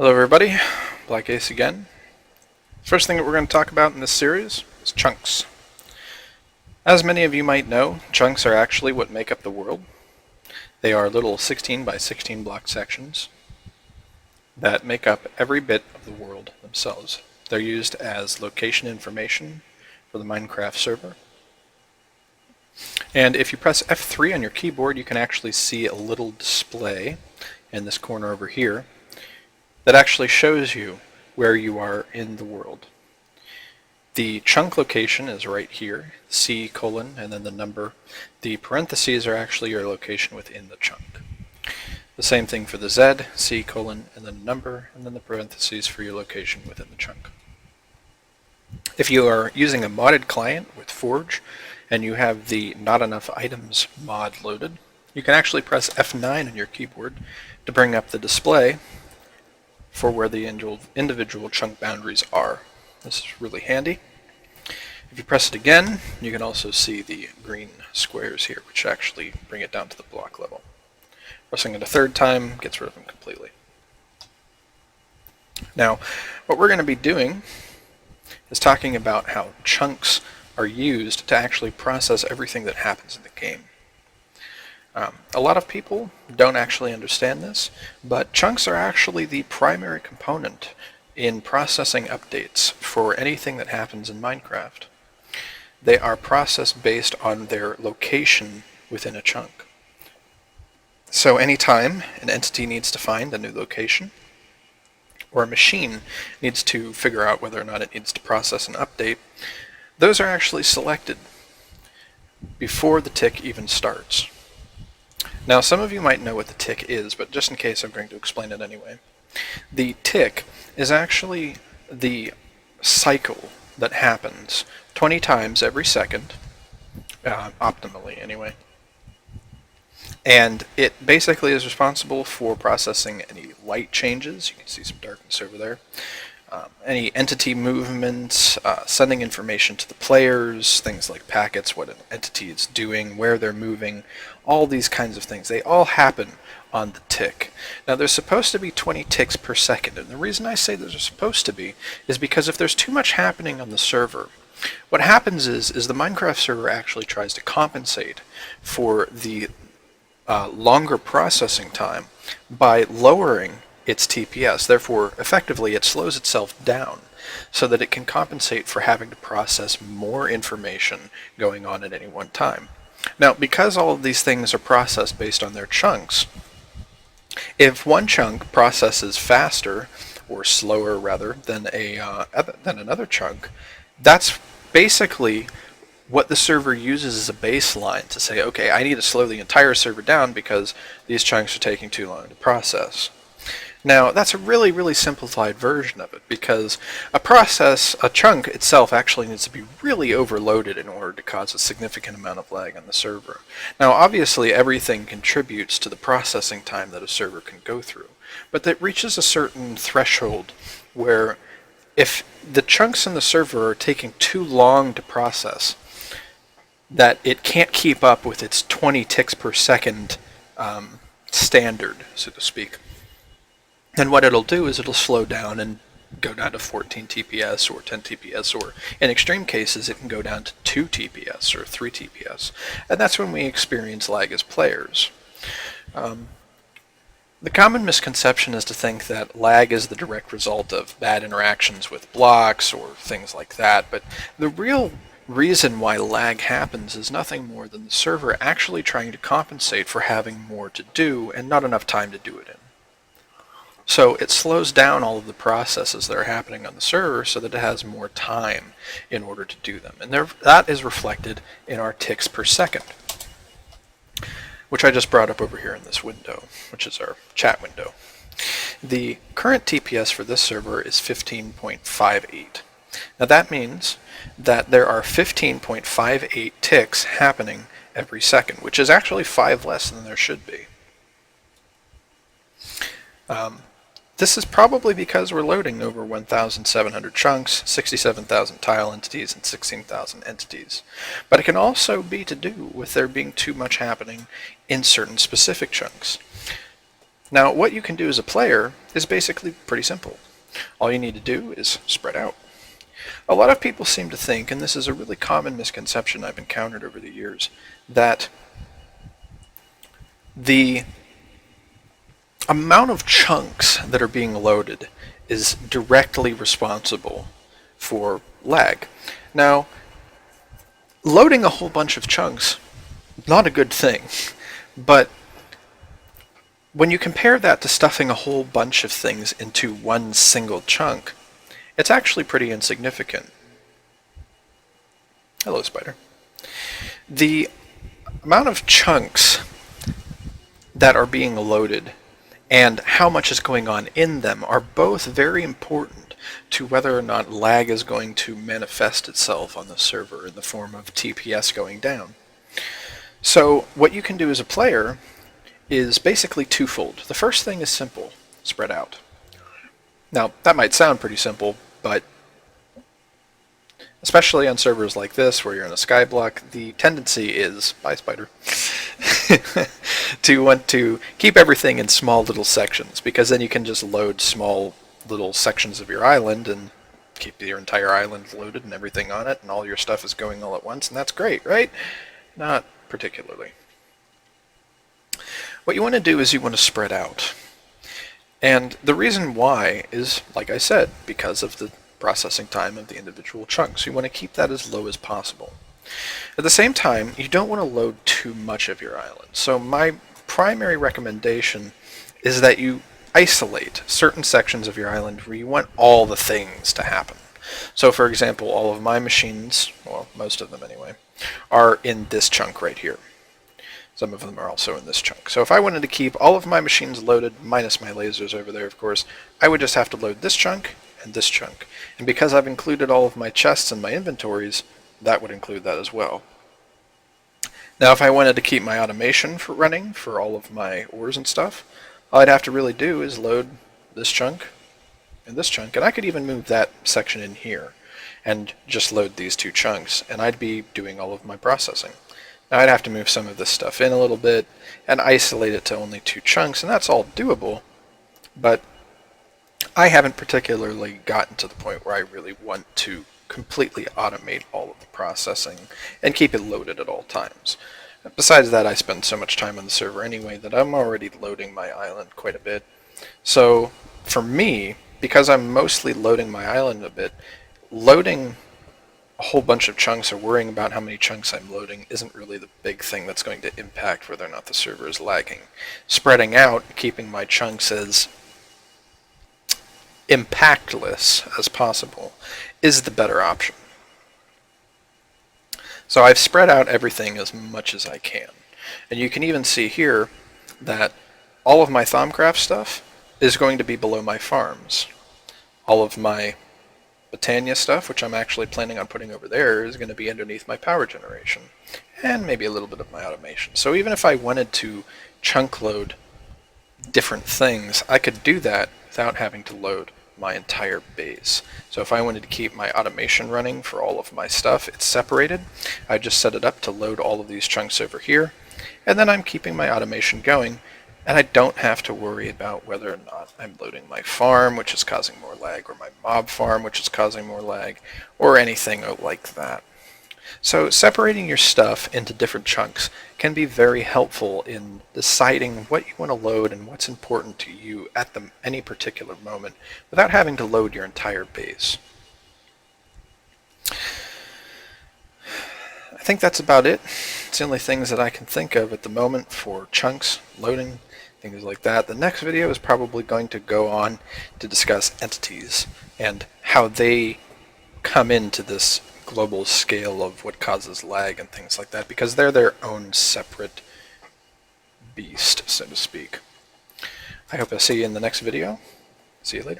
Hello everybody, Black Ace again. First thing that we're going to talk about in this series is chunks. As many of you might know, chunks are actually what make up the world. They are little 16 by 16 block sections that make up every bit of the world themselves. They're used as location information for the Minecraft server. And if you press F3 on your keyboard, you can actually see a little display in this corner over here that actually shows you where you are in the world. The chunk location is right here, C colon, and then the number. The parentheses are actually your location within the chunk. The same thing for the Z, C colon, and then number, and then the parentheses for your location within the chunk. If you are using a modded client with Forge, and you have the Not Enough Items mod loaded, you can actually press F9 on your keyboard to bring up the display for where the individual chunk boundaries are. This is really handy. If you press it again, you can also see the green squares here, which actually bring it down to the block level. Pressing it a third time gets rid of them completely. Now, what we're going to be doing is talking about how chunks are used to actually process everything that happens in the game. A lot of people don't actually understand this, but chunks are actually the primary component in processing updates for anything that happens in Minecraft. They are processed based on their location within a chunk. So anytime an entity needs to find a new location, or a machine needs to figure out whether or not it needs to process an update, those are actually selected before the tick even starts. Now, some of you might know what the tick is, but just in case, I'm going to explain it anyway. The tick is actually the cycle that happens 20 times every second, optimally anyway. And it basically is responsible for processing any light changes. You can see some darkness over there. Any entity movements, sending information to the players, things like packets, what an entity is doing, where they're moving, all these kinds of things. They all happen on the tick. Now there's supposed to be 20 ticks per second, and the reason I say there's supposed to be is because if there's too much happening on the server, what happens is the Minecraft server actually tries to compensate for the longer processing time by lowering its TPS. Therefore, effectively, it slows itself down so that it can compensate for having to process more information going on at any one time. Now, because all of these things are processed based on their chunks, if one chunk processes faster, or slower rather, than another chunk, that's basically what the server uses as a baseline to say, okay, I need to slow the entire server down because these chunks are taking too long to process. Now, that's a really, really simplified version of it, because a chunk itself actually needs to be really overloaded in order to cause a significant amount of lag on the server. Now, obviously, everything contributes to the processing time that a server can go through, but that reaches a certain threshold where if the chunks in the server are taking too long to process, that it can't keep up with its 20 ticks per second standard, so to speak. And what it'll do is it'll slow down and go down to 14 TPS or 10 TPS, or in extreme cases it can go down to 2 TPS or 3 TPS. And that's when we experience lag as players. The common misconception is to think that lag is the direct result of bad interactions with blocks or things like that, but the real reason why lag happens is nothing more than the server actually trying to compensate for having more to do and not enough time to do it in. So it slows down all of the processes that are happening on the server so that it has more time in order to do them. And that is reflected in our ticks per second, which I just brought up over here in this window, which is our chat window. The current TPS for this server is 15.58. Now that means that there are 15.58 ticks happening every second, which is actually 5 less than there should be. This is probably because we're loading over 1,700 chunks, 67,000 tile entities, and 16,000 entities. But it can also be to do with there being too much happening in certain specific chunks. Now, what you can do as a player is basically pretty simple. All you need to do is spread out. A lot of people seem to think, and this is a really common misconception I've encountered over the years, that the amount of chunks that are being loaded is directly responsible for lag. Now, loading a whole bunch of chunks, not a good thing, but when you compare that to stuffing a whole bunch of things into one single chunk, it's actually pretty insignificant. Hello, spider. The amount of chunks that are being loaded and how much is going on in them are both very important to whether or not lag is going to manifest itself on the server in the form of TPS going down. So what you can do as a player is basically twofold. The first thing is simple: spread out. Now, that might sound pretty simple, but especially on servers like this where you're in a skyblock, the tendency is, bye spider, to want to keep everything in small little sections, because then you can just load small little sections of your island and keep your entire island loaded and everything on it, and all your stuff is going all at once, and that's great, right? Not particularly. What you want to do is you want to spread out. And the reason why is, like I said, because of the processing time of the individual chunks. You want to keep that as low as possible. At the same time, you don't want to load too much of your island. So my primary recommendation is that you isolate certain sections of your island where you want all the things to happen. So for example, all of my machines, well, most of them anyway, are in this chunk right here. Some of them are also in this chunk. So if I wanted to keep all of my machines loaded, minus my lasers over there of course, I would just have to load this chunk and this chunk. And because I've included all of my chests and my inventories, that would include that as well. Now if I wanted to keep my automation running for all of my ores and stuff, all I'd have to really do is load this chunk and this chunk, and I could even move that section in here and just load these two chunks, and I'd be doing all of my processing. Now I'd have to move some of this stuff in a little bit and isolate it to only two chunks, and that's all doable, but I haven't particularly gotten to the point where I really want to completely automate all of the processing and keep it loaded at all times. Besides that, I spend so much time on the server anyway that I'm already loading my island quite a bit. So for me, because I'm mostly loading my island a bit, loading a whole bunch of chunks or worrying about how many chunks I'm loading isn't really the big thing that's going to impact whether or not the server is lagging. Spreading out, keeping my chunks as impactless as possible, is the better option. So I've spread out everything as much as I can. And you can even see here that all of my Thaumcraft stuff is going to be below my farms. All of my Botania stuff, which I'm actually planning on putting over there, is going to be underneath my power generation. And maybe a little bit of my automation. So even if I wanted to chunk load different things, I could do that without having to load my entire base. So if I wanted to keep my automation running for all of my stuff, it's separated. I just set it up to load all of these chunks over here, and then I'm keeping my automation going, and I don't have to worry about whether or not I'm loading my farm, which is causing more lag, or my mob farm, which is causing more lag, or anything like that. So separating your stuff into different chunks can be very helpful in deciding what you want to load and what's important to you at any particular moment without having to load your entire base. I think that's about it. It's the only things that I can think of at the moment for chunks, loading, things like that. The next video is probably going to go on to discuss entities and how they come into this global scale of what causes lag and things like that, because they're their own separate beast, so to speak. I hope I see you in the next video. See you later.